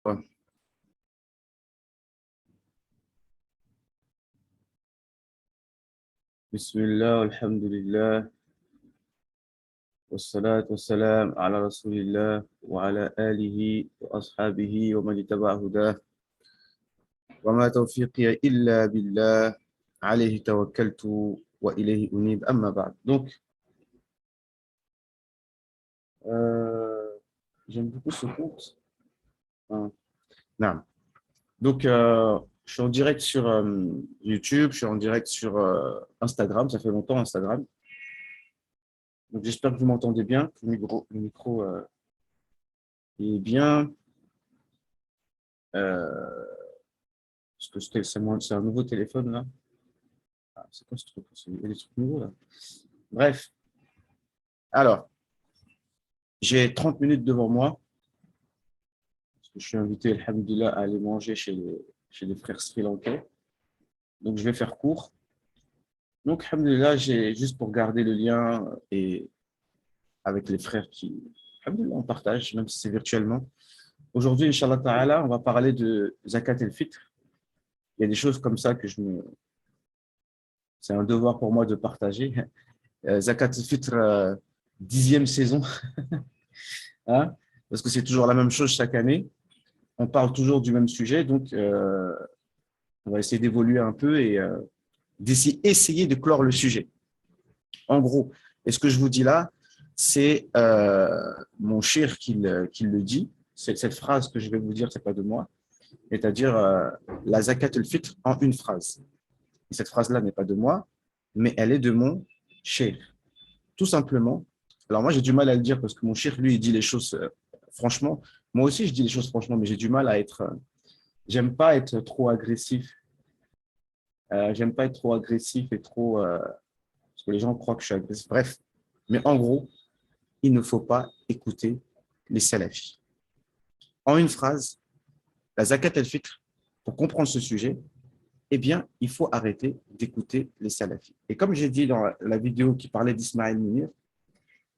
Ouais. Bismillah, alhamdulillah, wassalatu wassalam ala rasulillah wa ala alihi wa ashabihi wa man ittaba hudah wa ma tawfiqi illa billah alayhi tawakkaltu wa ilayhi unib amma ba'd. Donc, euh, j'aime beaucoup ce compte. Hein. Non. Donc, je suis en direct sur YouTube, je suis en direct sur Instagram, ça fait longtemps Instagram. Donc, j'espère que vous m'entendez bien, que le micro est bien. Euh, Parce que c'est un nouveau téléphone là. Ah, c'est quoi ce truc? Il y a des trucs nouveaux là. Bref, alors, j'ai 30 minutes devant moi. Parce que je suis invité, alhamdoulilah, à aller manger chez les frères sri-lankais. Donc, je vais faire court. Donc, alhamdoulilah, j'ai juste pour garder le lien et avec les frères qui, alhamdoulilah, on partage, même si c'est virtuellement. Aujourd'hui, Inch'Allah Ta'ala, on va parler de Zakat el-Fitr. Il y a des choses comme ça que c'est un devoir pour moi de partager. Zakat el-Fitr, 10e saison, hein, parce que c'est toujours la même chose chaque année. On parle toujours du même sujet, donc on va essayer d'évoluer un peu et essayer de clore le sujet. En gros, et ce que je vous dis là, c'est mon cher qui le dit. Cette phrase que je vais vous dire, c'est pas de moi, c'est-à-dire la zakat al-fitr en une phrase. Et cette phrase-là n'est pas de moi, mais elle est de mon cher. Tout simplement. Alors moi, j'ai du mal à le dire parce que mon cher, lui, il dit les choses franchement. Moi aussi, je dis les choses franchement, mais j'ai du mal à être. J'aime pas être trop agressif. J'aime pas être trop agressif et trop. Parce que les gens croient que je suis agressif. Bref. Mais en gros, il ne faut pas écouter les salafis. En une phrase, la zakat al-fitr, pour comprendre ce sujet, eh bien, il faut arrêter d'écouter les salafis. Et comme j'ai dit dans la vidéo qui parlait d'Ismaël Mounir,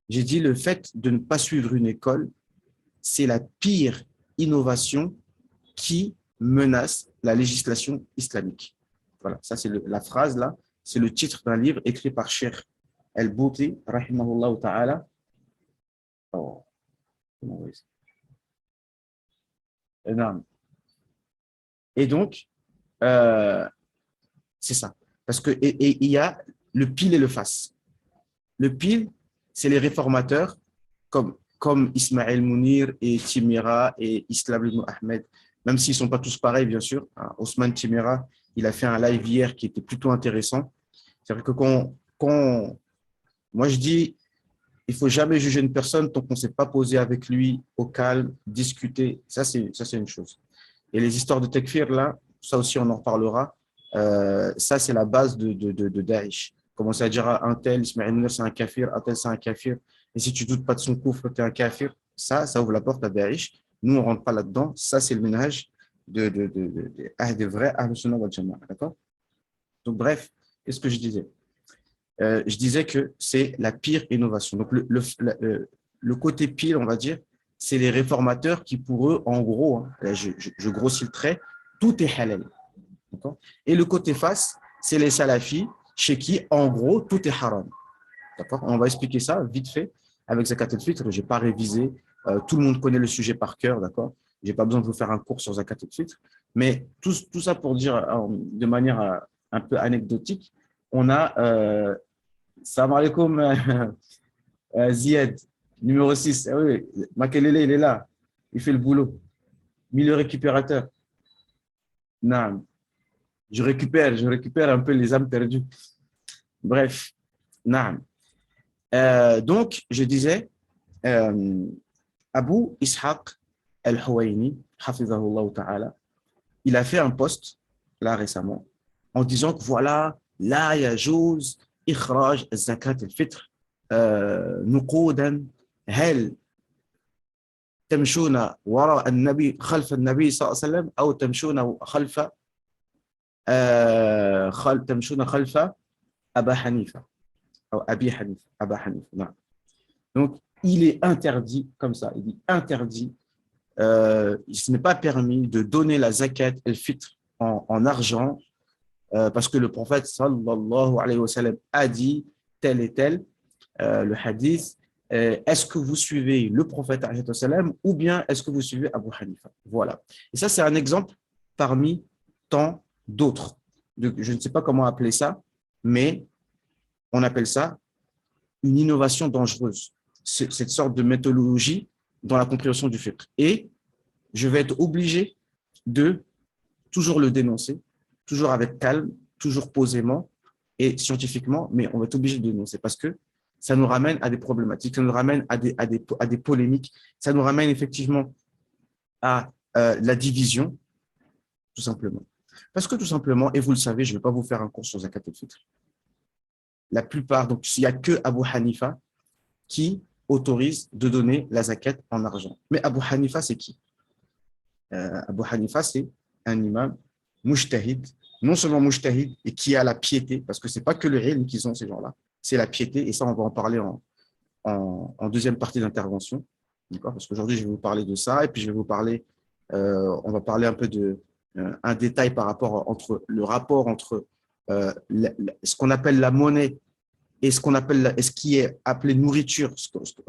j'ai dit le fait de ne pas suivre une école, c'est la pire innovation qui menace la législation islamique. Voilà, ça c'est la phrase là, c'est le titre d'un livre écrit par Cheikh El-Bouti, rahimahullah ta'ala. Oh, énorme. Et donc, euh, c'est ça. Parce que et il y a le pile et le face. Le pile, c'est les réformateurs comme Ismaël Mounir et Timira et Islam ibn Ahmed, même s'ils ne sont pas tous pareils, bien sûr. Ousmane Timira, il a fait un live hier qui était plutôt intéressant. C'est-à-dire que moi je dis, il ne faut jamais juger une personne tant qu'on ne s'est pas posé avec lui au calme, discuter. Ça, c'est une chose. Et les histoires de Tekfir, là, ça aussi, on en reparlera. Ça, c'est la base de Daesh. Commencer à dire à un tel, Ismaël Mounir, c'est un kafir, un tel, c'est un kafir. Et si tu ne doutes pas de son coufre, tu es un kafir. Ça ouvre la porte à Daesh. Nous, on ne rentre pas là-dedans. Ça, c'est le ménage des vrais Ahl Sunnah wal Jama'a. D'accord? Donc, bref, qu'est-ce que je disais? Je disais que c'est la pire innovation. Donc, le côté pire, on va dire, c'est les réformateurs qui, pour eux, en gros, hein, là, je grossis le trait, tout est halal. Et le côté face, c'est les salafis, chez qui, en gros, tout est haram. On va expliquer ça vite fait avec Zakat al-Fitr. Je n'ai pas révisé. Tout le monde connaît le sujet par cœur, d'accord? Je n'ai pas besoin de vous faire un cours sur Zakat al-Fitr. Mais tout ça pour dire de manière un peu anecdotique, on a Salam alaikum, Ziad, numéro 6. Ah oui, Makelele, il est là. Il fait le boulot. Milieu récupérateur. Non, je récupère un peu les âmes perdues. Bref, non. Donc, je disais, Abu Ishaq al-Huwaini, hafizahullah ta'ala, il a fait un post, là récemment, en disant que voilà, là, yajouz, ikhraj, zakat al-fitr, نقودا هل تمشون وراء النبي خلف النبي صلى الله عليه وسلم أو تمشون تمشون خلف أبا حنيفة أو أبي حنيفة أبا حنيفة. Non. Donc, il est interdit, comme ça, il dit interdit ce n'est pas permis de donner la zakat el-fitr en argent parce que le prophète sallallahu alayhi wa sallam a dit tel et tel, le hadith, est-ce que vous suivez le prophète alayhi wa sallam ou bien est-ce que vous suivez Abu Hanifa? Voilà. Et ça, c'est un exemple parmi tant d'autres. Je ne sais pas comment appeler ça, mais on appelle ça une innovation dangereuse, cette sorte de méthodologie dans la compréhension du fiqh. Et je vais être obligé de toujours le dénoncer, toujours avec calme, toujours posément et scientifiquement, mais on va être obligé de dénoncer parce que ça nous ramène à des problématiques, ça nous ramène à des polémiques, ça nous ramène effectivement à la division, tout simplement. Parce que tout simplement, et vous le savez, je ne vais pas vous faire un cours sur Zakat el-Fitr. La plupart, donc il n'y a que Abu Hanifa qui autorise de donner la zakat en argent. Mais Abu Hanifa, c'est qui? Abu Hanifa, c'est un imam mujtahid, non seulement mujtahid, et qui a la piété, parce que ce n'est pas que le ilm qu'ils ont, ces gens-là, c'est la piété, et ça, on va en parler en deuxième partie d'intervention, d'accord? Parce qu'aujourd'hui, je vais vous parler de ça, et puis je vais vous parler, on va parler un peu de un détail par rapport entre le rapport entre ce qu'on appelle la monnaie et ce qui est appelé nourriture,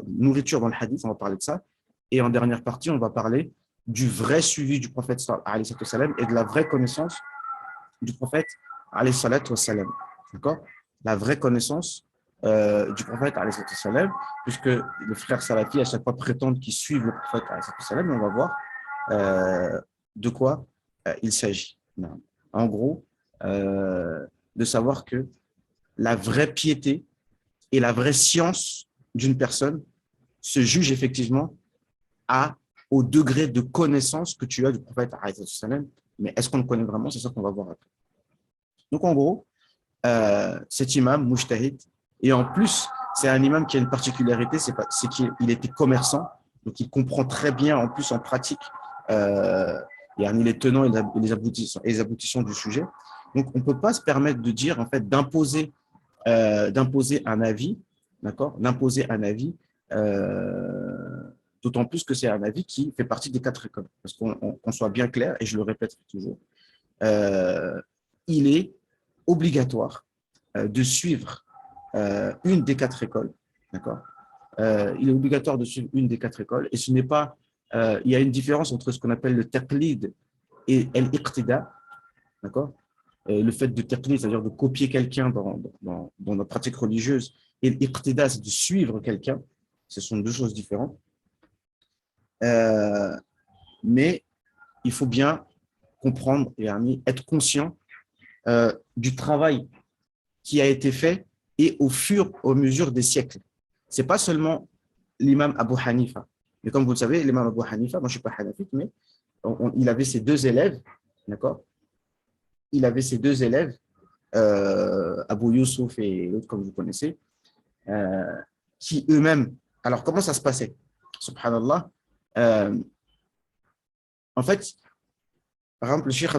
nourriture dans le hadith, on va parler de ça. Et en dernière partie, on va parler du vrai suivi du prophète alayhi salam et de la vraie connaissance du prophète alayhi salam. D'accord? La vraie connaissance du prophète alayhi salam, puisque les frères salafis à chaque fois prétendent qu'ils suivent le prophète alayhi salam, on va voir de quoi il s'agit. En gros, de savoir que la vraie piété et la vraie science d'une personne se juge effectivement au degré de connaissance que tu as du prophète, mais est-ce qu'on le connaît vraiment? C'est ça qu'on va voir après. Donc en gros, cet imam, mujtahid, et en plus, c'est un imam qui a une particularité, c'est qu'il était commerçant, donc il comprend très bien, en plus en pratique, les tenants et les aboutissants du sujet. Donc on ne peut pas se permettre de dire, en fait, d'imposer un avis, d'accord, d'imposer un avis, d'autant plus que c'est un avis qui fait partie des 4 écoles. Parce qu'on soit bien clair, et je le répète toujours, il est obligatoire de suivre une des 4 écoles, d'accord. Il est obligatoire de suivre une des 4 écoles, et ce n'est pas, il y a une différence entre ce qu'on appelle le taqlid et l'iqtida, d'accord. Le fait de taqlid, c'est-à-dire de copier quelqu'un dans notre pratique religieuse, et l'iqtida, c'est de suivre quelqu'un. Ce sont deux choses différentes. Mais il faut bien comprendre et être conscient du travail qui a été fait et au fur et à mesure des siècles. Ce n'est pas seulement l'imam Abu Hanifa. Mais comme vous le savez, l'imam Abu Hanifa, moi je ne suis pas hanafite, mais il avait ses 2 élèves, d'accord. Il avait ses 2 élèves, Abu Yusuf et l'autre, comme vous connaissez, qui eux-mêmes. Alors, comment ça se passait? Subhanallah. En fait, par exemple, le cheikh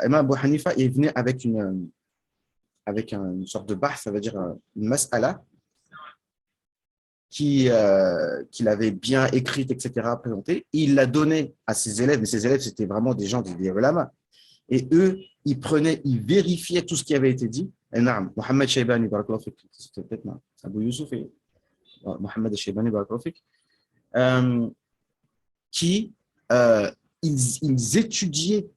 Imam Abu Hanifa, il venait avec une sorte de bahth, ça veut dire une mas'ala, qu'il avait bien écrite, etc., présentée. Il l'a donnée à ses élèves, mais ses élèves, c'était vraiment des gens, des ulama. Et eux, ils vérifiaient tout ce qui avait été dit. Et Mohamed Shaybani, c'était peut-être Abu Yusuf et Mohamed Shaybani, qui ils étudiaient,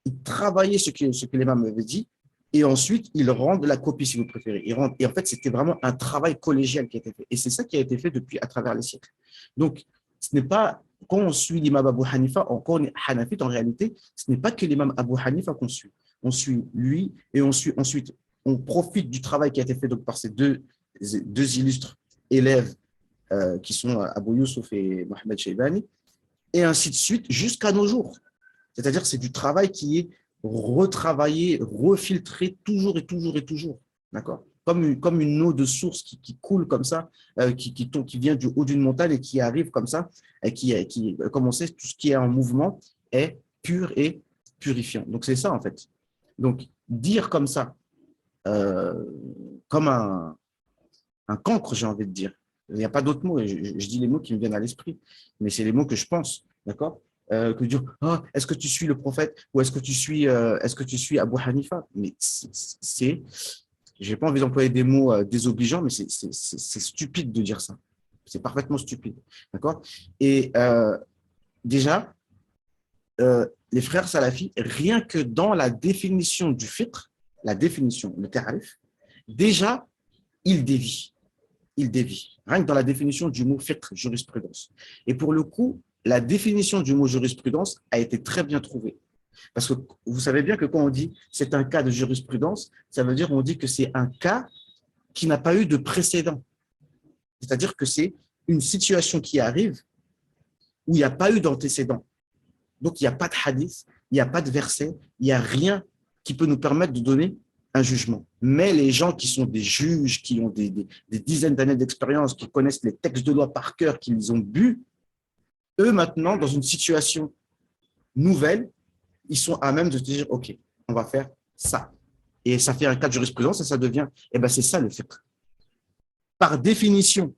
ils travaillaient ce que l'imam avait dit, et ensuite ils rendent la copie, si vous préférez. Et en fait, c'était vraiment un travail collégial qui a été fait. Et c'est ça qui a été fait depuis à travers les siècles. Donc, ce n'est pas, quand on suit l'imam Abu Hanifa, quand on est hanafite, en réalité, ce n'est pas que l'imam Abu Hanifa qu'on suit. On suit lui, et ensuite, on profite du travail qui a été fait donc, par ces deux illustres élèves qui sont Abu Yusuf et Mohamed Shaybani, et ainsi de suite jusqu'à nos jours. C'est-à-dire que c'est du travail qui est retravaillé, refiltré toujours et toujours et toujours. D'accord? Comme une eau de source qui coule comme ça, qui vient du haut d'une montagne et qui arrive comme ça, et comme on sait, tout ce qui est en mouvement est pur et purifiant. Donc, c'est ça, en fait. Donc, dire comme ça, comme un cancre, j'ai envie de dire. Il n'y a pas d'autres mots. Je dis les mots qui me viennent à l'esprit, mais c'est les mots que je pense. D'accord? que dire, oh, est-ce que tu suis le prophète ou est-ce que tu suis Abu Hanifa? Mais j'ai pas envie d'employer des mots désobligeants, mais c'est stupide de dire ça. C'est parfaitement stupide. D'accord? Et déjà, les frères salafis, rien que dans la définition du fiqh, la définition, le tarif, déjà, ils dévient. Ils dévient. Rien que dans la définition du mot fiqh, jurisprudence. Et pour le coup, la définition du mot jurisprudence a été très bien trouvée. Parce que vous savez bien que quand on dit c'est un cas de jurisprudence, ça veut dire on dit que c'est un cas qui n'a pas eu de précédent. C'est-à-dire que c'est une situation qui arrive où il n'y a pas eu d'antécédent. Donc, il n'y a pas de hadith, il n'y a pas de verset, il n'y a rien qui peut nous permettre de donner un jugement. Mais les gens qui sont des juges, qui ont des dizaines d'années d'expérience, qui connaissent les textes de loi par cœur, qui les ont bu, eux, maintenant, dans une situation nouvelle, ils sont à même de se dire, OK, on va faire ça. Et ça fait un cas de jurisprudence et ça devient, eh ben, c'est ça le fiqh. Par définition,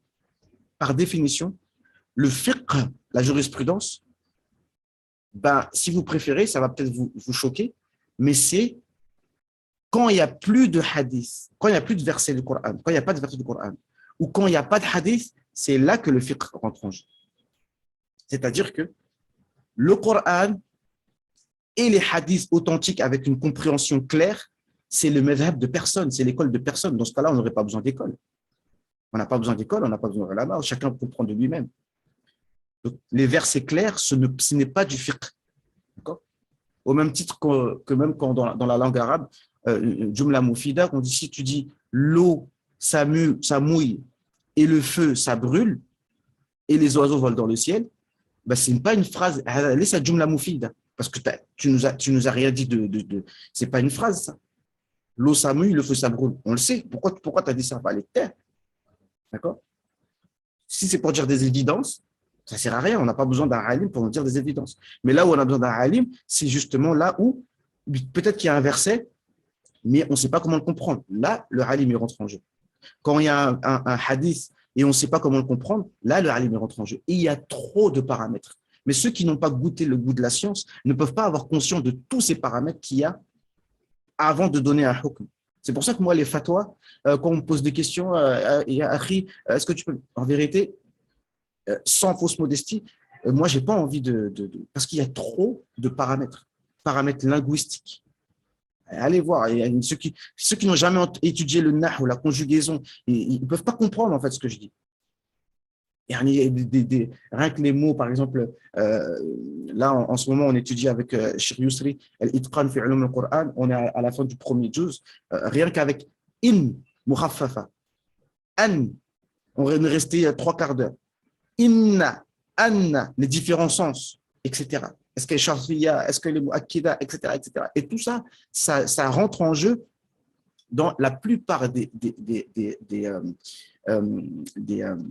le fiqh, la jurisprudence, ben, si vous préférez, ça va peut-être vous choquer, mais c'est quand il n'y a plus de hadith, quand il n'y a plus de versets du Coran, quand il n'y a pas de versets du Coran, ou quand il n'y a pas de hadith, c'est là que le fiqh rentre en jeu. C'est-à-dire que le Coran et les hadiths authentiques avec une compréhension claire, c'est le madhab de personne, c'est l'école de personne. Dans ce cas-là, on n'aurait pas besoin d'école. On n'a pas besoin d'école, on n'a pas besoin de ulama, chacun comprend de lui-même. Donc, les versets clairs, ce n'est pas du fiqh. D'accord? Au même titre que même quand dans la langue arabe, Jumla Mufida, on dit si tu dis l'eau, ça mouille, et le feu, ça brûle, et les oiseaux volent dans le ciel, ben, ce n'est pas une phrase, laisse Jumla Mufida, parce que tu nous as rien dit ce n'est pas une phrase, ça. L'eau, ça mouille, le feu, ça brûle. On le sait. Pourquoi tu as dit ça? Va aller te taire. D'accord? Si c'est pour dire des évidences, ça ne sert à rien. On n'a pas besoin d'un alim pour nous dire des évidences. Mais là où on a besoin d'un alim, c'est justement là où peut-être qu'il y a un verset, mais on ne sait pas comment le comprendre. Là, le alim il rentre en jeu. Quand il y a un hadith et on ne sait pas comment le comprendre, là, le alim il rentre en jeu. Et il y a trop de paramètres. Mais ceux qui n'ont pas goûté le goût de la science ne peuvent pas avoir conscience de tous ces paramètres qu'il y a avant de donner un hukm. C'est pour ça que moi, les fatwas, quand on me pose des questions, est-ce que tu peux… En vérité, sans fausse modestie, moi, je n'ai pas envie parce qu'il y a trop de paramètres linguistiques. Allez voir, ceux qui n'ont jamais étudié le nah ou la conjugaison, ils ne peuvent pas comprendre en fait ce que je dis. Rien que les mots, par exemple, là en ce moment on étudie avec Cheikh Yousri, Al-Itqan fi ulum al-Qur'an, on est à la fin du premier juz, rien qu'avec in, mukhaffafa, an, on est resté 3/4 d'heure, inna, anna, les différents sens, etc. Est-ce qu'elle est sharfiya, est-ce qu'elle est mu'akkida, etc., etc. Et tout ça, ça rentre en jeu dans la plupart des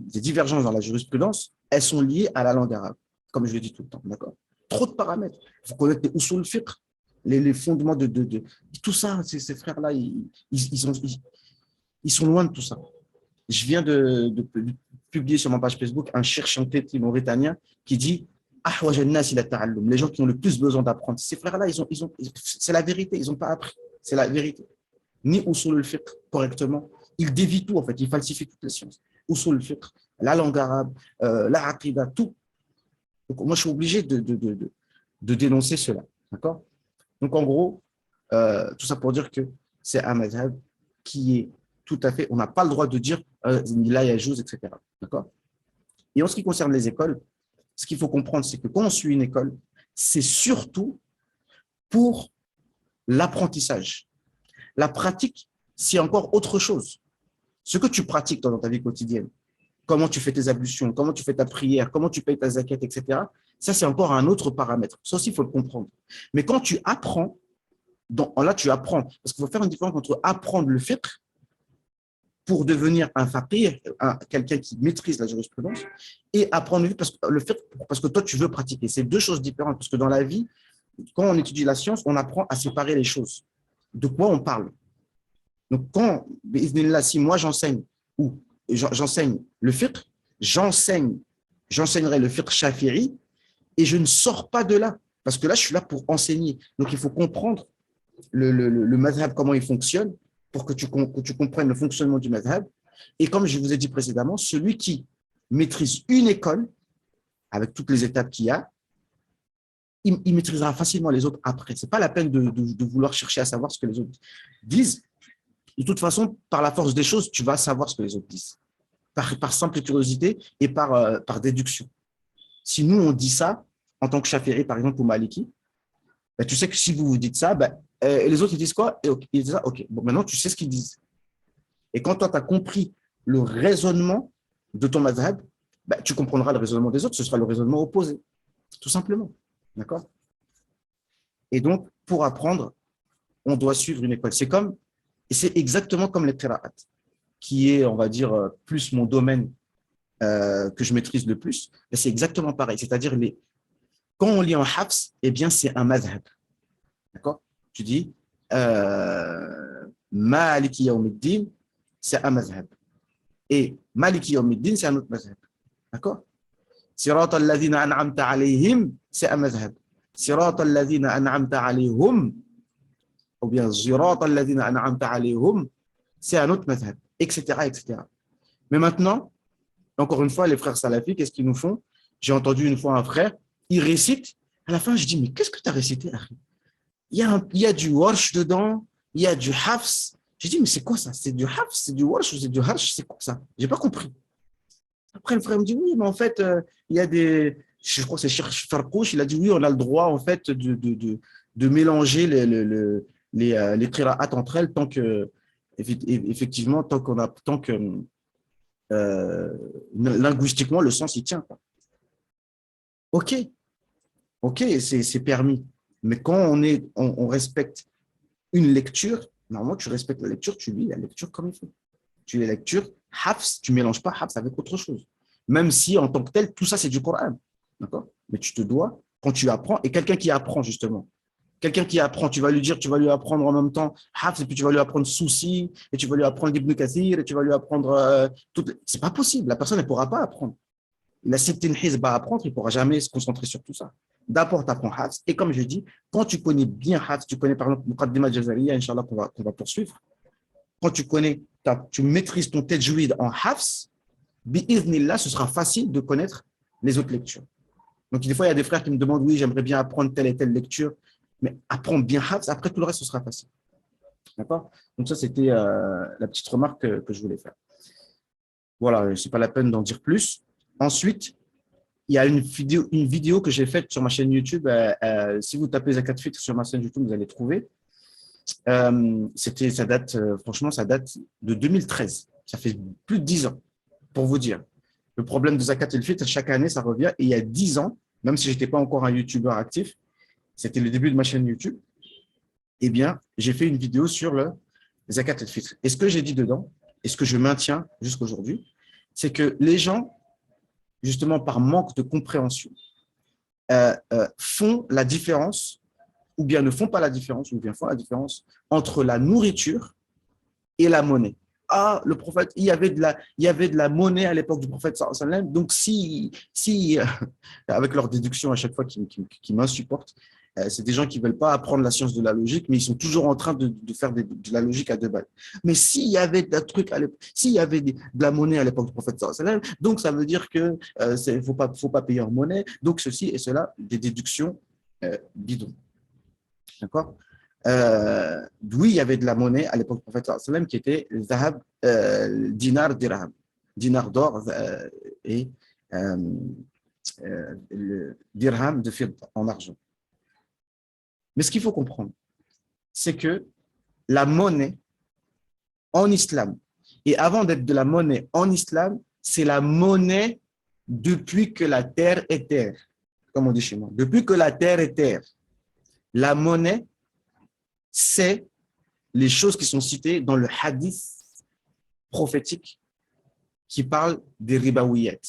divergences dans la jurisprudence, elles sont liées à la langue arabe, comme je le dis tout le temps. D'accord? Trop de paramètres. Il faut connaître les usul fiqh, les fondements de tout ça. Ces frères-là, ils sont loin de tout ça. Je viens de publier sur ma page Facebook un cheikh chantéti mauritanien qui dit les gens qui ont le plus besoin d'apprendre. Ces frères-là, c'est la vérité, ils n'ont pas appris. C'est la vérité. Ni usul al-fiqh correctement. Ils dévient tout, en fait. Ils falsifient toutes les sciences. Usul al-fiqh, la langue arabe, la aqida, tout. Donc, moi, je suis obligé de dénoncer cela. D'accord? Donc, en gros, tout ça pour dire que c'est un madhab qui est tout à fait… On n'a pas le droit de dire la yajouz, etc. D'accord? Et en ce qui concerne les écoles, ce qu'il faut comprendre, c'est que quand on suit une école, c'est surtout pour l'apprentissage. La pratique, c'est encore autre chose. Ce que tu pratiques dans ta vie quotidienne, comment tu fais tes ablutions, comment tu fais ta prière, comment tu payes ta zakat, etc., ça, c'est encore un autre paramètre. Ça aussi, il faut le comprendre. Mais quand tu apprends, là, tu apprends. Parce qu'il faut faire une différence entre apprendre le fiqh pour devenir un faqih, quelqu'un qui maîtrise la jurisprudence, et apprendre le fiqh parce que toi, tu veux pratiquer. C'est deux choses différentes. Parce que dans la vie, quand on étudie la science, on apprend à séparer les choses. De quoi on parle. Donc, quand, si moi j'enseigne ou j'enseigne le fiqh, j'enseignerai le fiqh shafi'i, et je ne sors pas de là, parce que là, je suis là pour enseigner. Donc, il faut comprendre le madhab, comment il fonctionne, pour que tu comprennes le fonctionnement du madhab. Et comme je vous ai dit précédemment, celui qui maîtrise une école, avec toutes les étapes qu'il y a, il maîtrisera facilement les autres après. Ce n'est pas la peine de vouloir chercher à savoir ce que les autres disent. De toute façon, par la force des choses, tu vas savoir ce que les autres disent, par simple curiosité et par déduction. Si nous, on dit ça, en tant que Shafi'i, par exemple, ou Maliki, ben, tu sais que si vous vous dites ça, ben, les autres, ils disent quoi? Et ils disent ça, ok, bon, maintenant, tu sais ce qu'ils disent. Et quand toi, tu as compris le raisonnement de ton madhab, ben, tu comprendras le raisonnement des autres, ce sera le raisonnement opposé, tout simplement. D'accord? Et donc, pour apprendre, on doit suivre une école. C'est exactement comme les qira'at, qui est, on va dire, plus mon domaine que je maîtrise le plus. C'est exactement pareil. C'est-à-dire, quand on lit en hafs, eh bien, c'est un madhab. D'accord? Tu dis, Maliki Yawmiddin, c'est un madhab. Et Maliki Yawmiddin, c'est un autre madhab. D'accord? Sirat al-ladhina an'amta alayhim, c'est un madhab. Sirat al-ladhina an'amta alayhum, ou bien Sirat al-ladhina an'amta alayhum, c'est un autre madhab, etc., etc. Mais maintenant, encore une fois, les frères salafis, qu'est-ce qu'ils nous font? J'ai entendu une fois un frère, il récite. À la fin, je dis, mais qu'est-ce que tu as récité, Harry? Il y a du warsh dedans, il y a du hafs. J'ai dit, mais c'est quoi ça? C'est du hafs, c'est du warsh ou c'est du harsh? C'est quoi ça? J'ai pas compris. Après, le frère me dit, oui, mais en fait, il y a des. Je crois que c'est Cheikh Farkouch, il a dit, oui, on a le droit, en fait, de mélanger les qira'at entre elles tant que, effectivement, tant que linguistiquement, le sens, il tient. OK, OK, c'est permis. Mais quand on respecte une lecture, normalement, tu respectes la lecture, tu lis la lecture comme il faut. Tu lis la lecture, hafs, tu ne mélanges pas hafs avec autre chose. Même si, en tant que tel, tout ça, c'est du Coran. D'accord? Mais tu te dois, quand tu apprends, et quelqu'un qui apprend, tu vas lui dire, tu vas lui apprendre en même temps hafs, et puis tu vas lui apprendre souci, et tu vas lui apprendre Ibn Kathir, et tu vas lui apprendre tout. C'est pas possible. La personne ne pourra pas apprendre. Il a certaines hizb à apprendre, il ne pourra jamais se concentrer sur tout ça. D'abord, tu apprends Hafs. Et comme je dis, quand tu connais bien Hafs, tu connais par exemple Muqaddima Jazariya, Inch'Allah, qu'on va poursuivre. Quand tu maîtrises ton tajwid en Hafs, bi'idhnillah, ce sera facile de connaître les autres lectures. Donc, des fois, il y a des frères qui me demandent, oui, j'aimerais bien apprendre telle et telle lecture, mais apprends bien Hafs, après tout le reste, ce sera facile. D'accord? Donc, ça, c'était la petite remarque que je voulais faire. Voilà, ce n'est pas la peine d'en dire plus. Ensuite, il y a une vidéo que j'ai faite sur ma chaîne YouTube. Si vous tapez Zakat Fitr sur ma chaîne YouTube, vous allez trouver. Franchement, ça date de 2013. Ça fait plus de 10 ans, pour vous dire. Le problème de Zakat el Fitr, chaque année, ça revient. Et il y a 10 ans, même si je n'étais pas encore un YouTuber actif, c'était le début de ma chaîne YouTube, eh bien, j'ai fait une vidéo sur le Zakat el Fitr. Et ce que j'ai dit dedans, et ce que je maintiens jusqu'à aujourd'hui, c'est que les gens, justement par manque de compréhension, font la différence, ou bien ne font pas la différence, ou bien font la différence entre la nourriture et la monnaie. Ah, le prophète, il y avait de la monnaie à l'époque du prophète sallallahu alayhi wa sallam, donc avec leur déduction à chaque fois qui m'insupportent, c'est des gens qui ne veulent pas apprendre la science de la logique, mais ils sont toujours en train de faire de la logique à deux balles. Mais s'il y avait s'il y avait de la monnaie à l'époque du prophète sallallahu alayhi wa sallam, donc ça veut dire que faut pas payer en monnaie, donc ceci et cela, des déductions bidons. D'accord? Oui, il y avait de la monnaie à l'époque du prophète sallallahu alayhi wa sallam qui était le zahab, dinar, dirham, dinar d'or et le dirham de fidda en argent. Mais ce qu'il faut comprendre, c'est que la monnaie en islam, et avant d'être de la monnaie en islam, c'est la monnaie depuis que la terre est terre, comme on dit chez moi. Depuis que la terre est terre, la monnaie, c'est les choses qui sont citées dans le hadith prophétique qui parle des ribawiyat,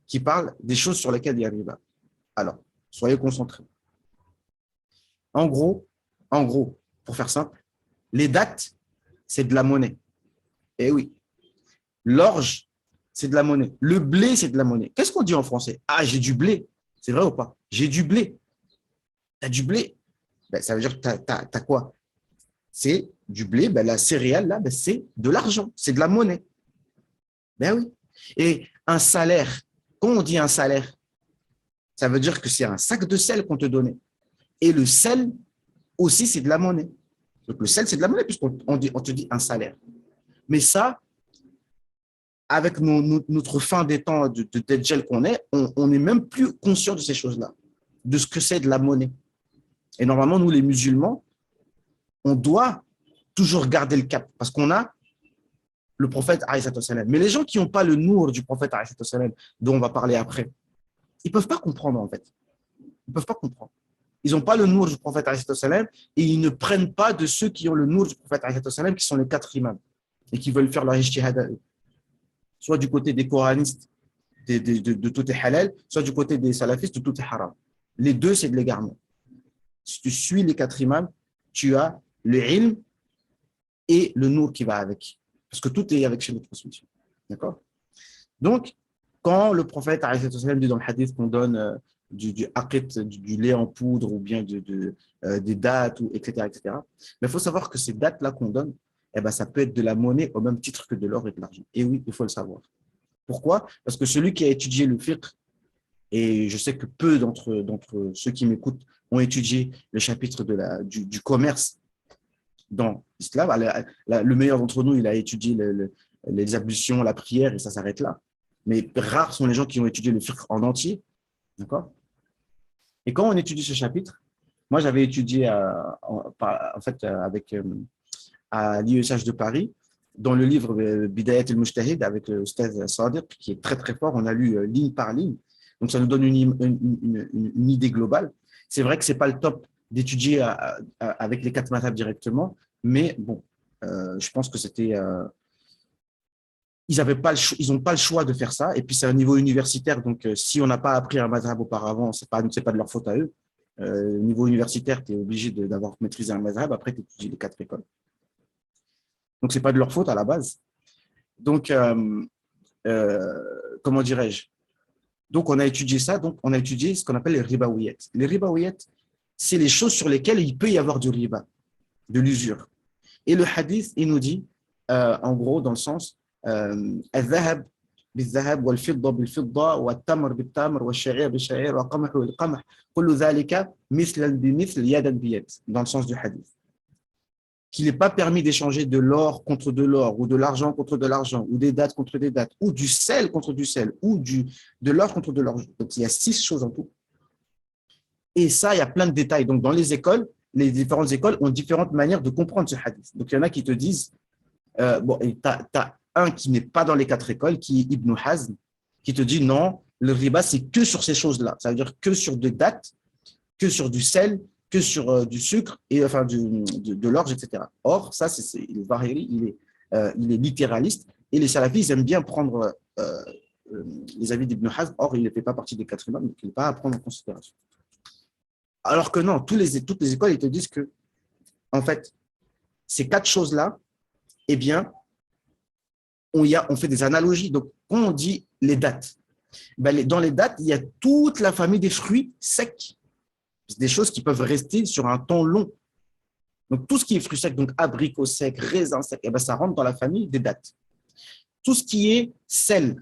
qui parle des choses sur lesquelles il y a riba. Alors, soyez concentrés. En gros, pour faire simple, les dattes, c'est de la monnaie. Eh oui. L'orge, c'est de la monnaie. Le blé, c'est de la monnaie. Qu'est-ce qu'on dit en français? Ah, j'ai du blé. C'est vrai ou pas? j'ai du blé. Tu as du blé. Ben, ça veut dire que tu as quoi? C'est du blé. Ben, la céréale, là, ben, c'est de l'argent. C'est de la monnaie. Ben oui. Et un salaire, quand on dit un salaire, ça veut dire que c'est un sac de sel qu'on te donnait. Et le sel aussi, c'est de la monnaie. Donc, le sel, c'est de la monnaie, on te dit un salaire. Mais ça, avec notre fin des temps de Dajjal qu'on est, on n'est même plus conscient de ces choses-là, de ce que c'est de la monnaie. Et normalement, nous, les musulmans, on doit toujours garder le cap parce qu'on a le prophète, alayhi salam. Mais les gens qui n'ont pas le nour du prophète, alayhi salam, dont on va parler après, ils ne peuvent pas comprendre, en fait. Ils ne peuvent pas comprendre. Ils n'ont pas le nour du prophète, alayhi salam, et ils ne prennent pas de ceux qui ont le nour du prophète, alayhi salam, qui sont les 4 imams, et qui veulent faire leur ijtihad à eux. Soit du côté des coranistes, de tout est halal, soit du côté des salafistes, de tout est haram. Les deux, c'est de l'égarement. Si tu suis les 4 imams, tu as le ilm et le nour qui va avec. Parce que tout est avec chez notre transmission. D'accord? Donc, quand le prophète dit dans le hadith qu'on donne du aqit, du lait en poudre ou bien des dattes, etc., etc., mais il faut savoir que ces dattes-là qu'on donne, eh ben, ça peut être de la monnaie au même titre que de l'or et de l'argent. Et oui, il faut le savoir. Pourquoi? Parce que celui qui a étudié le fiqh, et je sais que peu d'entre ceux qui m'écoutent ont étudié le chapitre du commerce dans l'islam. Le meilleur d'entre nous, il a étudié les ablutions, la prière, et ça s'arrête là. Mais rares sont les gens qui ont étudié le fiqh en entier. D'accord? Et quand on étudie ce chapitre, moi j'avais étudié en fait avec à l'IESH de Paris, dans le livre Bidayat al-Mujtahid avec le Ustaz Sadiq, qui est très très fort. On a lu ligne par ligne. Donc ça nous donne une idée globale. C'est vrai que ce n'est pas le top d'étudier avec les 4 madhab directement, mais bon, je pense que c'était… ils n'ont pas le choix de faire ça. Et puis c'est un niveau universitaire, donc si on n'a pas appris un madhab auparavant, ce n'est pas de leur faute à eux. Au niveau universitaire, tu es obligé d'avoir maîtrisé un madhab, après tu étudies les 4 écoles. Donc, ce n'est pas de leur faute à la base. Donc, comment dirais-je? Donc, on a étudié ça. Donc, on a étudié ce qu'on appelle les ribaouillettes. Les ribaouillettes, c'est les choses sur lesquelles il peut y avoir du riba, de l'usure. Et le hadith, il nous dit, en gros, dans le sens, الذهب بالذهب والفضة بالفضة والتمر بالتمر والشعير بالشعير والقمح بالقمح كل ذلك مثلا بمثل يدا بيد, dans le sens du hadith. Qu'il n'est pas permis d'échanger de l'or contre de l'or, ou de l'argent contre de l'argent, ou des dattes contre des dattes, ou du sel contre du sel, ou de l'or contre de l'or. Donc, il y a 6 choses en tout. Et ça, il y a plein de détails. Donc, dans les écoles, les différentes écoles ont différentes manières de comprendre ce hadith. Donc, il y en a qui te disent, bon, tu as un qui n'est pas dans les 4 écoles, qui est Ibn Hazm, qui te dit non, le riba, c'est que sur ces choses-là. Ça veut dire que sur des dattes, que sur du sel, que sur du sucre, et enfin de l'orge, etc. Or, ça, le Zahiri, il est littéraliste, et les salafis, ils aiment bien prendre les avis d'Ibn Hazm. Or, il ne fait pas partie des 4 imams, donc il n'est pas à prendre en considération. Alors que non, toutes les écoles, ils te disent que, en fait, ces 4 choses-là, eh bien, on fait des analogies. Donc, quand on dit les dates, ben, dans les dates, il y a toute la famille des fruits secs. C'est des choses qui peuvent rester sur un temps long. Donc, tout ce qui est fruits secs, donc abricots secs, raisins secs, eh ben, ça rentre dans la famille des dattes. Tout ce qui est sel,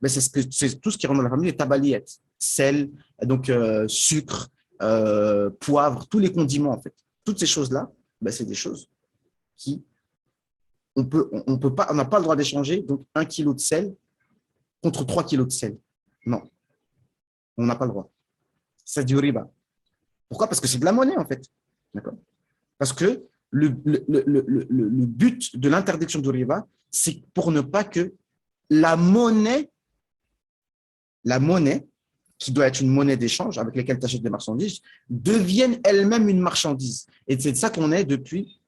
ben, c'est tout ce qui rentre dans la famille des tabaliettes. Sel, donc sucre, poivre, tous les condiments, en fait. Toutes ces choses-là, ben, c'est des choses qui, on n'a pas le droit d'échanger donc 1 kilo de sel contre 3 kilos de sel. Non, on n'a pas le droit. C'est du riba. Pourquoi? Parce que c'est de la monnaie, en fait. D'accord? Parce que le but de l'interdiction du riba, c'est pour ne pas que la monnaie, qui doit être une monnaie d'échange avec laquelle tu achètes des marchandises, devienne elle-même une marchandise. Et c'est de ça qu'on est depuis,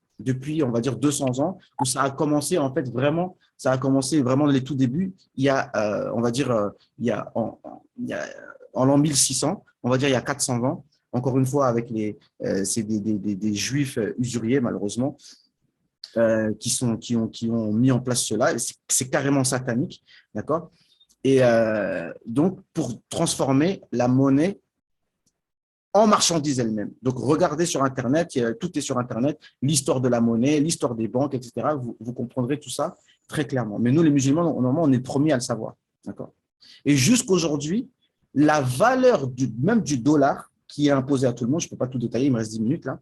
on va dire, 200 ans, où ça a commencé, en fait, vraiment, dans les tout débuts. Il y a, on va dire, en l'an 1600, on va dire, il y a 400 ans, encore une fois, avec c'est des juifs usuriers, malheureusement, qui ont mis en place cela. C'est carrément satanique, d'accord? Et donc, pour transformer la monnaie en marchandises elles-mêmes. Donc, regardez sur Internet, tout est sur Internet, l'histoire de la monnaie, l'histoire des banques, etc. Vous comprendrez tout ça très clairement. Mais nous, les musulmans, normalement, on est les premiers à le savoir. D'accord? Et jusqu'aujourd'hui, la valeur même du dollar, qui est imposée à tout le monde, je ne peux pas tout détailler, il me reste 10 minutes là,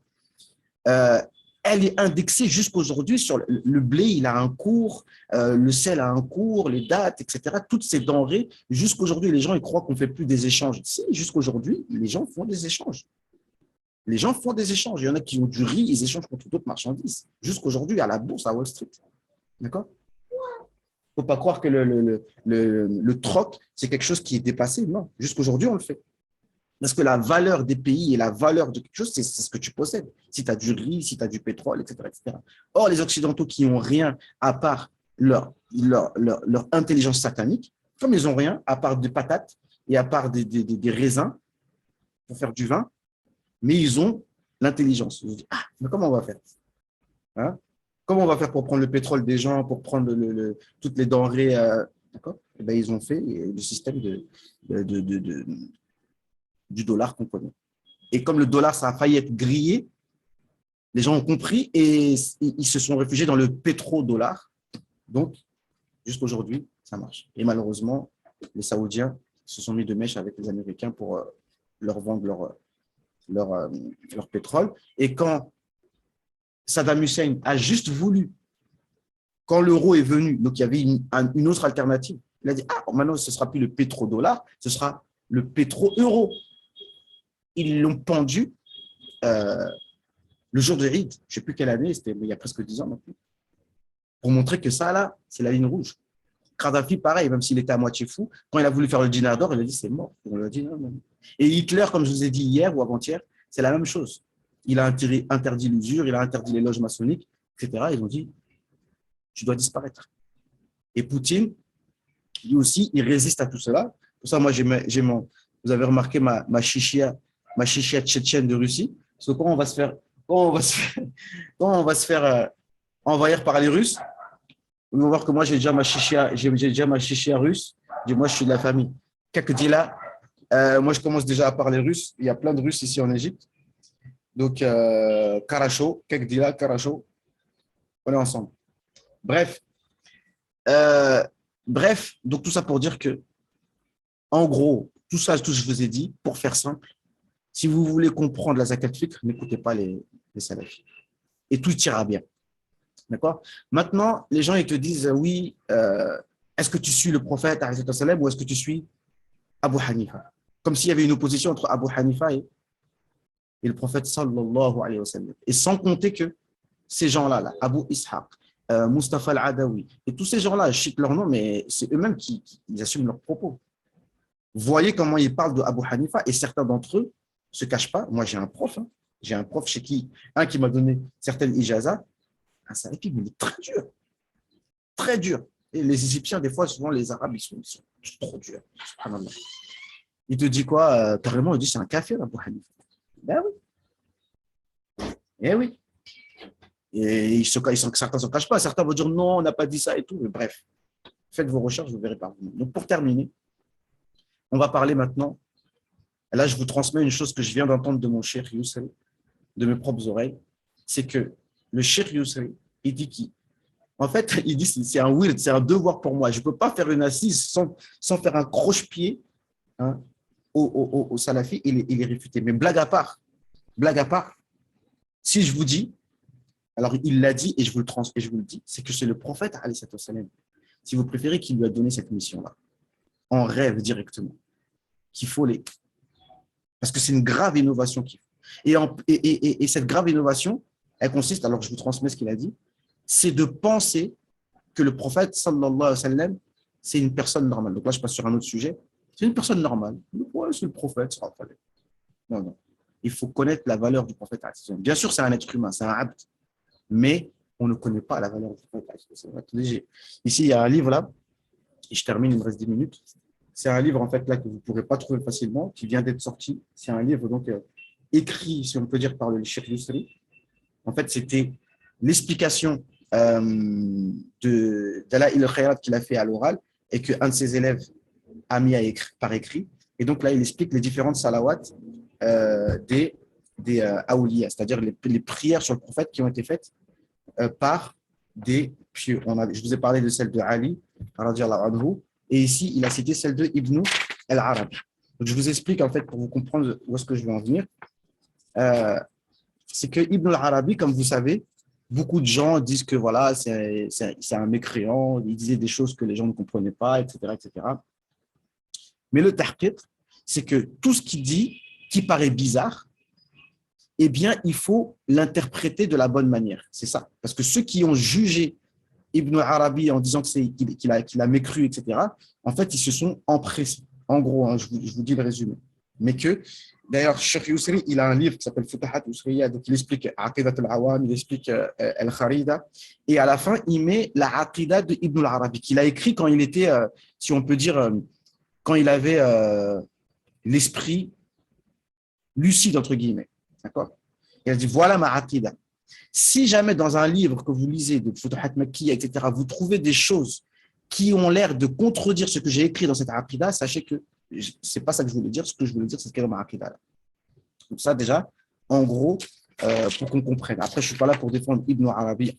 elle est indexée jusqu'aujourd'hui sur le blé, il a un cours, le sel a un cours, les dates, etc. Toutes ces denrées, jusqu'aujourd'hui, les gens ils croient qu'on ne fait plus des échanges. Si, jusqu'aujourd'hui, les gens font des échanges. Les gens font des échanges. Il y en a qui ont du riz, ils échangent contre d'autres marchandises. Jusqu'aujourd'hui, à la bourse, à Wall Street. D'accord? Il ne faut pas croire que le troc, c'est quelque chose qui est dépassé. Non, jusqu'aujourd'hui, on le fait. Parce que la valeur des pays et la valeur de quelque chose, c'est ce que tu possèdes. Si tu as du riz, si tu as du pétrole, etc., etc. Or, les Occidentaux qui n'ont rien à part leur intelligence satanique, comme ils n'ont rien à part des patates et à part des raisins pour faire du vin, mais ils ont l'intelligence. Ils se disent, ah, mais comment on va faire, hein? Comment on va faire pour prendre le pétrole des gens, pour prendre toutes les denrées, d'accord? Et ben, ils ont fait le système du dollar qu'on connaît. Et comme le dollar, ça a failli être grillé, les gens ont compris et ils se sont réfugiés dans le pétrodollar. Donc, jusqu'aujourd'hui, ça marche. Et malheureusement, les Saoudiens se sont mis de mèche avec les Américains pour leur vendre leur pétrole. Et quand Saddam Hussein a juste voulu, quand l'euro est venu, donc il y avait une autre alternative, il a dit, ah, maintenant, ce ne sera plus le pétrodollar, ce sera le pétro-euro. Ils l'ont pendu le jour de Eid, je ne sais plus quelle année, c'était il y a presque 10 ans maintenant, pour montrer que ça, là, c'est la ligne rouge. Kadhafi, pareil, même s'il était à moitié fou, quand il a voulu faire le dinar d'or, il a dit c'est mort. On lui a dit non, non. Et Hitler, comme je vous ai dit hier ou avant-hier, c'est la même chose. Il a interdit l'usure, il a interdit les loges maçonniques, etc. Ils ont dit tu dois disparaître. Et Poutine, lui aussi, il résiste à tout cela. Pour ça, moi, vous avez remarqué ma chichia tchétchène de Russie. Parce que quand on va se faire envahir par les Russes, vous allez voir que moi, j'ai déjà ma chichia russe. Moi, je suis de la famille. Kakdila, moi, je commence déjà à parler russe. Il y a plein de Russes ici en Égypte. Donc, Karachot, Kakdila, Karachot, on est ensemble. Bref, donc tout ça pour dire que, en gros, tout ça, tout ce que je vous ai dit, pour faire simple, si vous voulez comprendre la zakat fitr, n'écoutez pas les salafis. Et tout ira bien. D'accord? Maintenant, les gens ils te disent oui, est-ce que tu suis le prophète ou est-ce que tu suis Abu Hanifa? Comme s'il y avait une opposition entre Abu Hanifa et le prophète sallallahu alayhi wa sallam. Et sans compter que ces gens-là, Abu Ishaq, Mustafa al-Adawi, et tous ces gens-là, je cite leur nom, mais c'est eux-mêmes qui assument leurs propos. Voyez comment ils parlent de Abu Hanifa et certains d'entre eux ne se cachent pas. Moi, j'ai un prof chez qui m'a donné certaines ijazas. Un salafi, mais il est très dur. Très dur. Et les Égyptiens, des fois, souvent, les Arabes, ils sont trop durs. Il te dit quoi carrément, il dit c'est un café, Abu Hanifa. Ben oui. Eh oui. Et certains ne se cachent pas. Certains vont dire non, on n'a pas dit ça et tout. Mais bref, faites vos recherches, vous verrez par vous-même. Donc, pour terminer, on va parler maintenant. Là, je vous transmets une chose que je viens d'entendre de mon cheikh Yousri, de mes propres oreilles. C'est que le cheikh Yousri, il dit en fait, il dit c'est un weird, c'est un devoir pour moi. Je ne peux pas faire une assise sans faire un croche-pied au salafi et les réfuter. Mais blague à part, si je vous dis, alors il l'a dit et je vous le dis, c'est que c'est le prophète, alayhi salam, si vous préférez, qui lui a donné cette mission-là, en rêve directement, qu'il faut parce que c'est une grave innovation qu'il faut. Et cette grave innovation, elle consiste, alors je vous transmets ce qu'il a dit, c'est de penser que le prophète, sallallahu alayhi wa sallam, c'est une personne normale. Donc là, je passe sur un autre sujet. C'est une personne normale. Ouais, c'est le prophète, ça va pas. Non, non. Il faut connaître la valeur du prophète. Bien sûr, c'est un être humain, c'est un abd, mais on ne connaît pas la valeur du prophète. C'est léger. Ici, il y a un livre là, et je termine, il me reste 10 minutes. C'est un livre en fait là que vous ne pourrez pas trouver facilement, qui vient d'être sorti. C'est un livre donc écrit, si on peut dire, par le Cheikh Yousri. En fait, c'était l'explication d'Ala il-Khayrat qu'il a fait à l'oral et qu'un de ses élèves a mis par écrit. Et donc là, il explique les différentes salawats des awliya, c'est-à-dire les prières sur le prophète qui ont été faites par des pieux. Je vous ai parlé de celle de Ali, radiallahu anhu, et ici, il a cité celle de Ibn al-Arabi. Donc, je vous explique, en fait, pour vous comprendre où est-ce que je veux en venir. C'est que Ibn al-Arabi, comme vous savez, beaucoup de gens disent que voilà, c'est un mécréant, il disait des choses que les gens ne comprenaient pas, etc., etc. Mais le tahqiq, c'est que tout ce qu'il dit, qui paraît bizarre, eh bien, il faut l'interpréter de la bonne manière. C'est ça. Parce que ceux qui ont jugé Ibn Arabi en disant qu'il a mécru, etc., en fait, ils se sont empressés. En gros, hein, je vous dis le résumé. Mais que, d'ailleurs, Cheikh Yousri, il a un livre qui s'appelle Futuhat Yousriya, donc il explique Aqidat al-Awam, il explique Al-Kharida, et à la fin, il met la Aqidah de Ibn Arabi, qu'il a écrit quand il était, si on peut dire, quand il avait l'esprit lucide, entre guillemets. D'accord? Il a dit, voilà ma Aqidah. Si jamais dans un livre que vous lisez de Futuhat Makkiya, etc., vous trouvez des choses qui ont l'air de contredire ce que j'ai écrit dans cette Aqidah, sachez que ce n'est pas ça que je voulais dire. Ce que je voulais dire, c'est ce qu'il y a dans ma Aqidah. Donc ça, déjà, en gros, pour qu'on comprenne. Après, je ne suis pas là pour défendre Ibn Arabi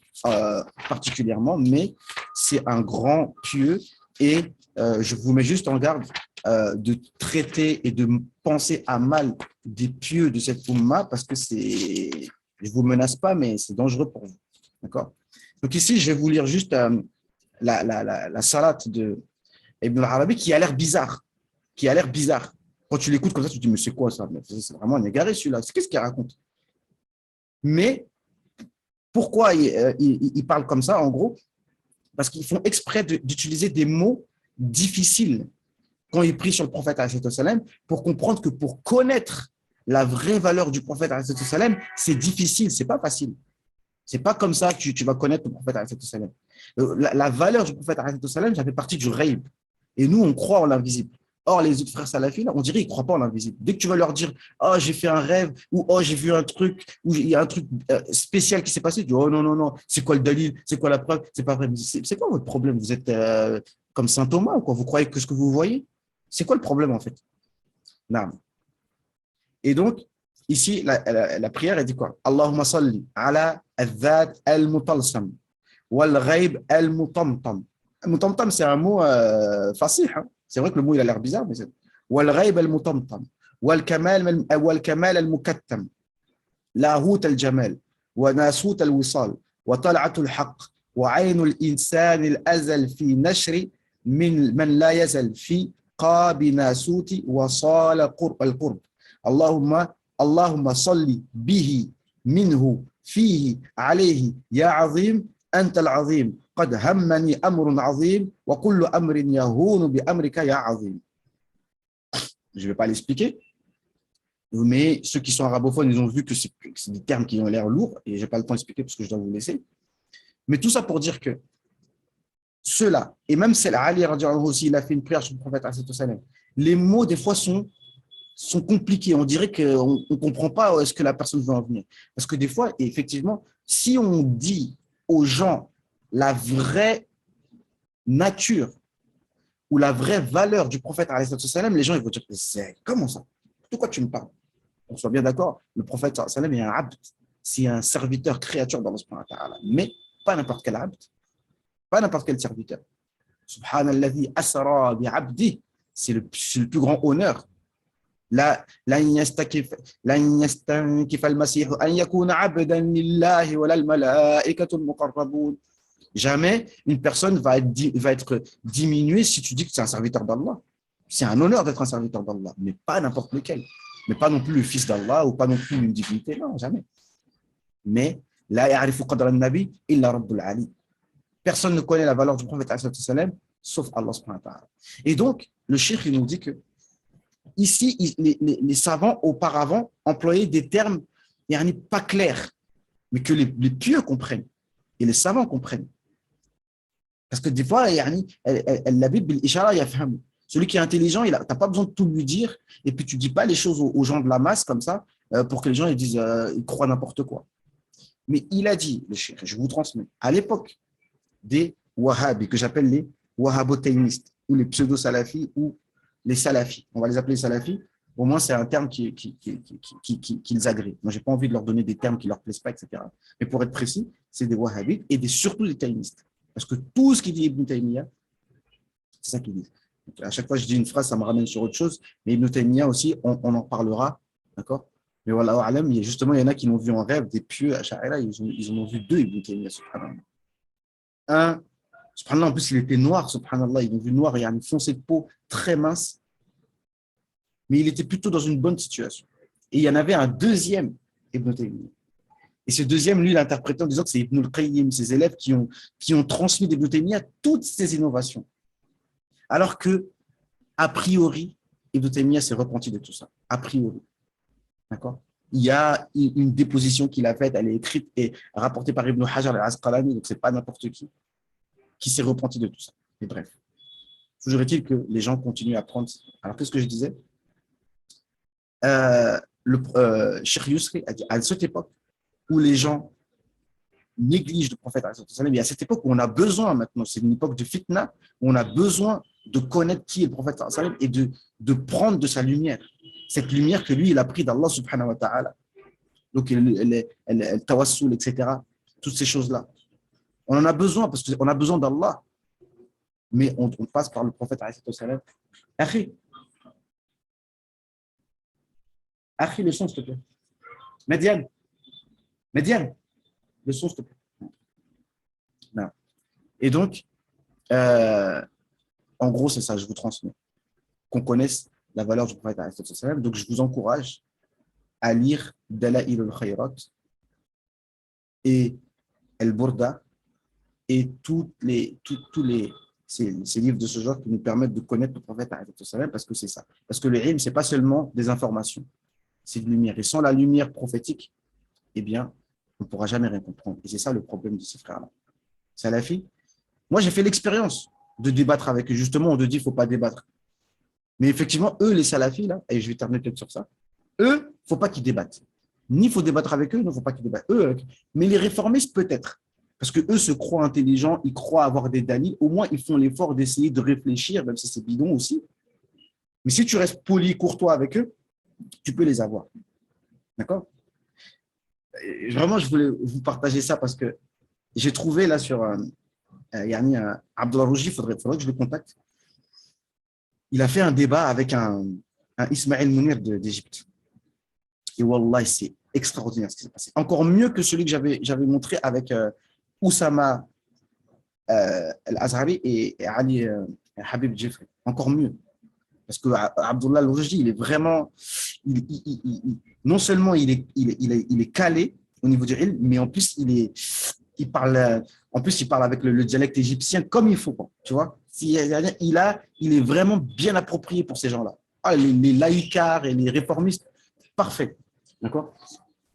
particulièrement, mais c'est un grand pieux et je vous mets juste en garde de traiter et de penser à mal des pieux de cette Ummah parce que c'est, je ne vous menace pas, mais c'est dangereux pour vous. D'accord? Donc ici, je vais vous lire juste la salat de Ibn Arabi qui a l'air bizarre. Qui a l'air bizarre. Quand tu l'écoutes comme ça, tu te dis, mais c'est quoi ça? C'est vraiment un égaré celui-là. Qu'est-ce qu'il raconte? Mais pourquoi il parle comme ça, en gros? Parce qu'ils font exprès d'utiliser des mots difficiles quand ils prient sur le prophète pour comprendre que pour connaître la vraie valeur du prophète, c'est difficile, c'est pas facile. C'est pas comme ça que tu vas connaître le prophète. La valeur du prophète, ça fait partie du ghaib. Et nous, on croit en l'invisible. Or, les autres frères salafis, on dirait qu'ils ne croient pas en l'invisible. Dès que tu vas leur dire « Oh, j'ai fait un rêve » ou « Oh, j'ai vu un truc » ou « Il y a un truc spécial qui s'est passé », tu dis « Oh non, non, non, c'est quoi le dalil? C'est quoi la preuve? C'est pas vrai. » C'est quoi votre problème? Vous êtes comme saint Thomas ou quoi? Vous croyez que ce que vous voyez? C'est quoi le problème en fait? Non. Et donc, ici, la prière, elle dit quoi? Allahumma salli ala al-dhat al-mutalsam wal-ghaib al-mutamtam. Mutamtam, c'est un mot facile. Hein? C'est vrai que le mot, il a l'air bizarre, mais c'est wal-ghaib al-mutamtam wal-kamal al-mukattam lahut al-jamal wa nasut al-wisal wa tal'at al-haq wa ayn al-insan al-azal fi nashri min man la yazal fi qab nasuti wa sal al-qurb. اللهم صل به منه فيه عليه يا عظيم أنت العظيم قد همني أمر عظيم وكل أمر يهون بأمرك يا عظيم. Je ne vais pas l'expliquer, mais ceux qui sont arabophones, ils ont vu que c'est des termes qui ont l'air lourds et je n'ai pas le temps d'expliquer parce que je dois vous laisser. Mais tout ça pour dire que ceux-là, et même celle Ali aussi, il a fait une prière sur le prophète, les mots des fois sont compliqués. On dirait qu'on ne comprend pas où est-ce que la personne veut en venir. Parce que des fois, effectivement, si on dit aux gens la vraie nature ou la vraie valeur du prophète, les gens ils vont dire, comment ça? De quoi tu me parles? On soit bien d'accord, le prophète est un abd, c'est un serviteur, créature d'Allah subhanahu wa ta'ala, mais pas n'importe quel abd, pas n'importe quel serviteur. Subhanalladhi asra bi abdi, c'est le plus grand honneur. لن يستنكف المسيح أن يكون عبدا لله ولا الملائكة المقربون. Jamais une personne va être diminuée si tu dis que c'est un serviteur d'Allah. C'est un honneur d'être un serviteur d'Allah, mais pas n'importe lequel. Mais pas non plus le fils d'Allah ou pas non plus une divinité, non, jamais. Mais la ya'rifu qadra an-nabi illa rabbul ali. Personne ne connaît la valeur du prophète sauf Allah subhanahu wa ta'ala. Et donc, le cheikh il nous dit que ici, les savants auparavant employaient des termes pas clairs, mais que les pieux comprennent et les savants comprennent. Parce que des fois, celui qui est intelligent, tu n'as pas besoin de tout lui dire et puis tu ne dis pas les choses aux gens de la masse comme ça pour que les gens ils disent ils croient n'importe quoi. Mais il a dit, le cheikh, je vous transmets, à l'époque des Wahhabis, que j'appelle les Wahhabotainistes ou les pseudo-salafis ou les salafis, on va les appeler salafis, Au moins, c'est un terme qu'ils agréent. Moi, je n'ai pas envie de leur donner des termes qui ne leur plaisent pas, etc. Mais pour être précis, c'est des wahhabites et surtout des taïmistes. Parce que tout ce qu'il dit Ibn Taymiyyah, c'est ça qu'ils disent. Donc, à chaque fois que je dis une phrase, ça me ramène sur autre chose. Mais Ibn Taymiyyah aussi, on en parlera. D'accord. Mais voilà, alam, justement, il y en a qui l'ont vu en rêve, des pieux à Sha'ira, ils en ont vu deux Ibn Taymiyyah, subhanallah. Un, subhanallah, en plus, il était noir, subhanallah. Ils l'ont vu noir, il y a une foncée de peau très mince. Mais il était plutôt dans une bonne situation. Et il y en avait un deuxième Ibn Taymiyyah. Et ce deuxième, lui, l'interprétait en disant que c'est Ibn al-Qayyim, ses élèves qui ont transmis d'Ibn Taymiyyah toutes ces innovations. Alors que, a priori, Ibn Taymiyyah s'est repenti de tout ça. A priori. D'accord. Il y a une déposition qu'il a faite, elle est écrite et rapportée par Ibn Hajar al-Asqalani, donc ce n'est pas n'importe qui s'est repenti de tout ça. Mais bref. Toujours est-il que les gens continuent à prendre. Alors, qu'est-ce que je disais? Cheikh Yusri a dit à cette époque où les gens négligent le prophète, il y a cette époque où on a besoin maintenant, c'est une époque de fitna, où on a besoin de connaître qui est le prophète et de prendre de sa lumière. Cette lumière que lui, il a pris d'Allah subhanahu wa ta'ala. Donc, le tawassul, etc. Toutes ces choses-là. On en a besoin parce qu'on a besoin d'Allah. Mais on passe par le prophète. Akhi, le son, s'il te plaît. Médiane, le son, s'il te plaît. Non. Et donc, en gros, c'est ça, je vous transmets. Qu'on connaisse la valeur du prophète. Donc, je vous encourage à lire Dala'il al-Khayrat et El-Burda et tous ces livres de ce genre qui nous permettent de connaître le prophète parce que c'est ça. Parce que le ilm, ce n'est pas seulement des informations, c'est de lumière. Et sans la lumière prophétique, eh bien, on ne pourra jamais rien comprendre. Et c'est ça le problème de ces frères-là. Salafi, moi, j'ai fait l'expérience de débattre avec eux. Justement, on te dit qu'il ne faut pas débattre. Mais effectivement, eux, les salafis, là, et je vais terminer peut-être sur ça, eux, il ne faut pas qu'ils débattent. Ni il faut débattre avec eux, il ne faut pas qu'ils débattent. Mais les réformistes, peut-être. Parce qu'eux se croient intelligents, ils croient avoir des dalils. Au moins, ils font l'effort d'essayer de réfléchir, même si c'est bidon aussi. Mais si tu restes poli, courtois avec eux, tu peux les avoir. D'accord? Et vraiment, je voulais vous partager ça parce que j'ai trouvé là sur Abdullah Rouji, il faudrait que je le contacte. Il a fait un débat avec un Ismaël Mounir d'Égypte. Et wallah, c'est extraordinaire ce qui s'est passé. Encore mieux que celui que j'avais montré avec Oussama Al-Azhari et Ali Habib Jeffrey. Encore mieux. Parce que Abdullah Rouji, il est vraiment. Non seulement il est calé au niveau du ilm, mais en plus, il parle avec le dialecte égyptien comme il faut. Tu vois? Il est vraiment bien approprié pour ces gens-là. Les laïcards et les réformistes, parfait. D'accord?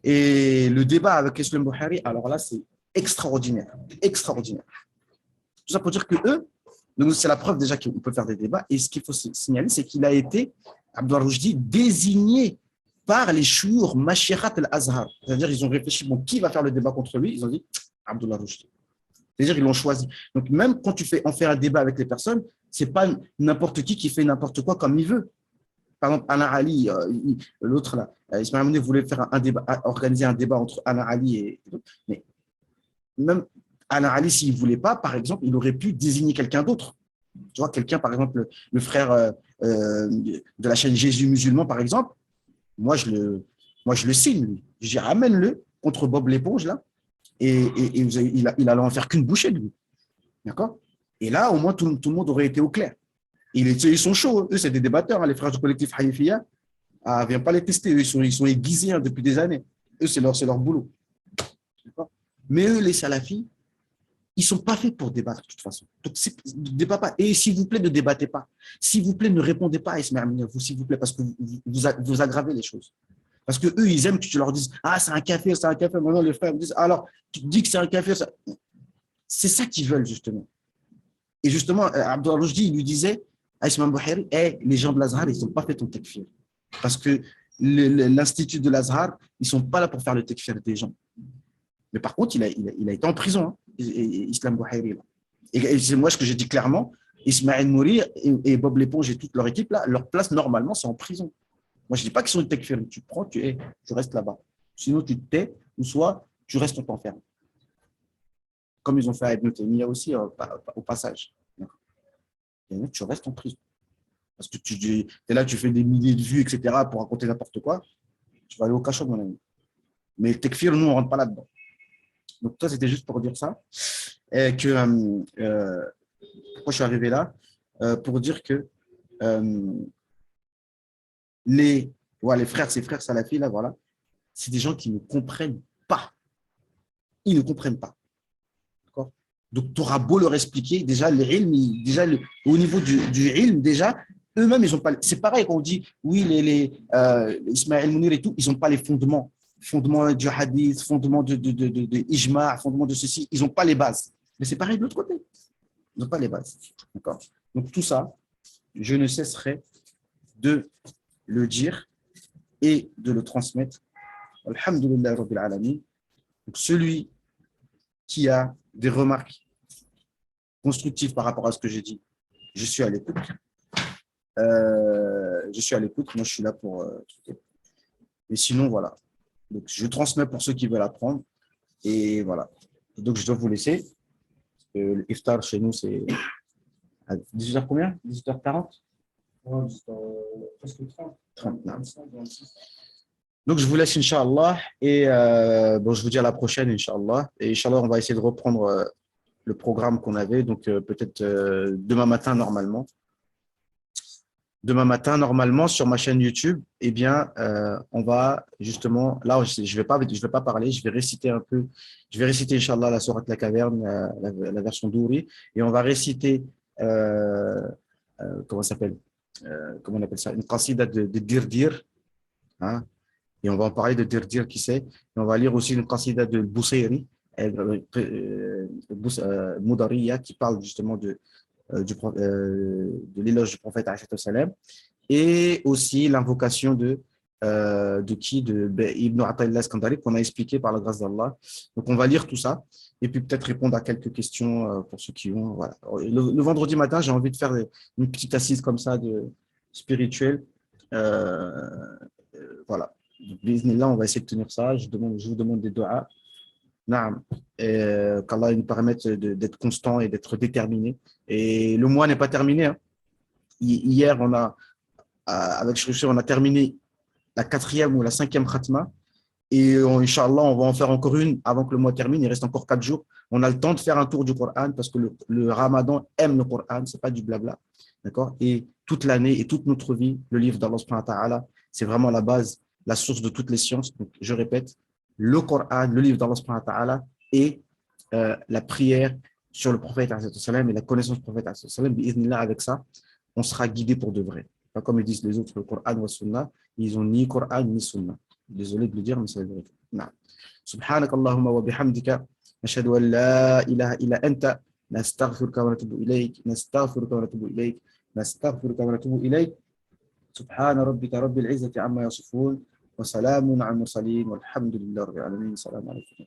Et le débat avec Islam Bukhari, alors là, c'est extraordinaire. Extraordinaire. Tout ça pour dire que eux, donc c'est la preuve déjà qu'on peut faire des débats. Et ce qu'il faut signaler, c'est qu'il a été, Abdullah Roujdi, désigné par les chouyours Mashirat al-Azhar. C'est-à-dire, ils ont réfléchi, bon, qui va faire le débat contre lui? Ils ont dit, Abdullah Roujdi. C'est-à-dire, ils l'ont choisi. Donc, même quand tu fais un débat avec les personnes, ce n'est pas n'importe qui fait n'importe quoi comme il veut. Par exemple, Anna Ali, l'autre là, Ismaël Mounir voulait faire organiser un débat entre Anna Ali et d'autres. Mais même Anna Ali, s'il ne voulait pas, par exemple, il aurait pu désigner quelqu'un d'autre. Tu vois, quelqu'un, par exemple, le frère de la chaîne Jésus musulman, par exemple, moi, je le signe, lui. Je dis, ramène-le contre Bob l'éponge, là, et il allait en faire qu'une bouchée de lui. D'accord? Et là, au moins, tout le monde aurait été au clair. Ils sont chauds, eux, c'est des débatteurs, hein, les frères du collectif Haïfia. Ah, viens pas les tester, eux, ils sont aiguisés depuis des années. Eux, c'est leur boulot. Mais eux, les salafis, ils ne sont pas faits pour débattre de toute façon. Donc, débat pas. Et s'il vous plaît, ne débattez pas. S'il vous plaît, ne répondez pas à Ismaël Mounir, s'il vous plaît, parce que vous aggravez les choses. Parce qu'eux, ils aiment que tu leur dises « Ah, c'est un café, c'est un café. » Maintenant, les frères me disent « Alors, tu dis que c'est un café. » C'est ça qu'ils veulent, justement. Et justement, Abdullah Roujdi, il lui disait à Ismaël Bukhari, les gens de l'Azhar, ils n'ont pas fait ton tekfir. Parce que l'institut de l'Azhar, ils ne sont pas là pour faire le tekfir des gens. Mais par contre, il a été en prison, hein, Islam Bukhari. Et c'est moi ce que j'ai dit clairement, Ismaël Mounir et Bob l'éponge et toute leur équipe, là, leur place, normalement, c'est en prison. Moi, je ne dis pas qu'ils sont de tekfir. Tu prends, tu restes là-bas. Sinon, tu te tais, ou soit tu restes, on t'enferme. Comme ils ont fait à Ibn Taymiyyah aussi, au passage. Et tu restes en prison. Parce que tu es là, tu fais des milliers de vues, etc., pour raconter n'importe quoi. Tu vas aller au cachot, mon ami. Mais le tekfir, nous, on ne rentre pas là-dedans. Donc, toi, c'était juste pour dire ça. Et que, pourquoi je suis arrivé là? Pour dire que euh, les frères, ces frères salafis, là, voilà, c'est des gens qui ne comprennent pas. Ils ne comprennent pas. D'accord. Donc, tu auras beau leur expliquer, déjà, au niveau du ilm, déjà, eux-mêmes, ils n'ont pas. C'est pareil quand on dit, oui, Ismaël Mounir et tout, ils n'ont pas les fondements. Fondements du hadith, fondements de ijma, fondements de ceci, ils n'ont pas les bases. Mais c'est pareil de l'autre côté. Ils n'ont pas les bases. D'accord. Donc, tout ça, je ne cesserai de le dire et de le transmettre. Alhamdulillah Rabbil Alamin. Donc, celui qui a des remarques constructives par rapport à ce que j'ai dit, je suis à l'écoute. Je suis à l'écoute. Moi, je suis là pour. Mais sinon, voilà. Donc, je transmets pour ceux qui veulent apprendre. Et voilà. Donc, je dois vous laisser. L'iftar chez nous, c'est à 18h combien? 18h40? Ouais, presque 30. 30, non. Donc, je vous laisse, Inch'Allah. Et bon, je vous dis à la prochaine, Inch'Allah. Et Inch'Allah, on va essayer de reprendre le programme qu'on avait. Donc, peut-être demain matin, normalement. Demain matin, normalement, sur ma chaîne YouTube, eh bien, on va justement, là, je vais pas parler, je vais réciter un peu, je vais réciter, Inch'Allah, la sourate La Caverne, la version d'Ouri, et on va réciter, comment ça s'appelle, comment on appelle ça, une qasida de Dirdir, hein, et on va en parler de Dirdir, qui c'est, et on va lire aussi une qasida de Boussairi, Moudariya, qui parle justement de l'éloge du prophète salam, et aussi l'invocation de Ibn Ata'illah Skandari qu'on a expliqué par la grâce d'Allah. Donc on va lire tout ça et puis peut-être répondre à quelques questions pour ceux qui ont. Voilà. Le vendredi matin, j'ai envie de faire une petite assise comme ça spirituelle. Voilà. Donc, là, on va essayer de tenir ça. Je vous demande des doigts. Naam. Qu'Allah nous permette d'être constant et d'être déterminé. Et le mois n'est pas terminé, hein. Hier, avec Shrifsher, on a terminé la 4e ou la 5e khatma. Et Inch'Allah, on va en faire encore une avant que le mois termine. Il reste encore 4 jours. On a le temps de faire un tour du Coran parce que le Ramadan aime le Coran. Ce n'est pas du blabla. D'accord. Et toute l'année et toute notre vie, le livre d'Allah subhanahu wa ta'ala, c'est vraiment la base, la source de toutes les sciences. Donc, je répète, le Coran, le livre d'Allah subhanahu wa ta'ala et la prière sur le prophète et la connaissance du prophète avec ça, on sera guidé pour de vrai. Pas comme ils disent les autres, le Coran ou Sunna, ils n'ont ni Coran ni Sunna. Désolé de le dire, mais c'est la vérité. Non. سبحانك اللهم وبحمدك نشهد أن لا إله إلا أنت نستغفرك ونتوب إليك نستغفرك ونتوب إليك نستغفرك ونتوب إليك سبحان ربك رب العزة عما يصفون وسلام على المرسلين والحمد لله رب العالمين. السلام عليكم.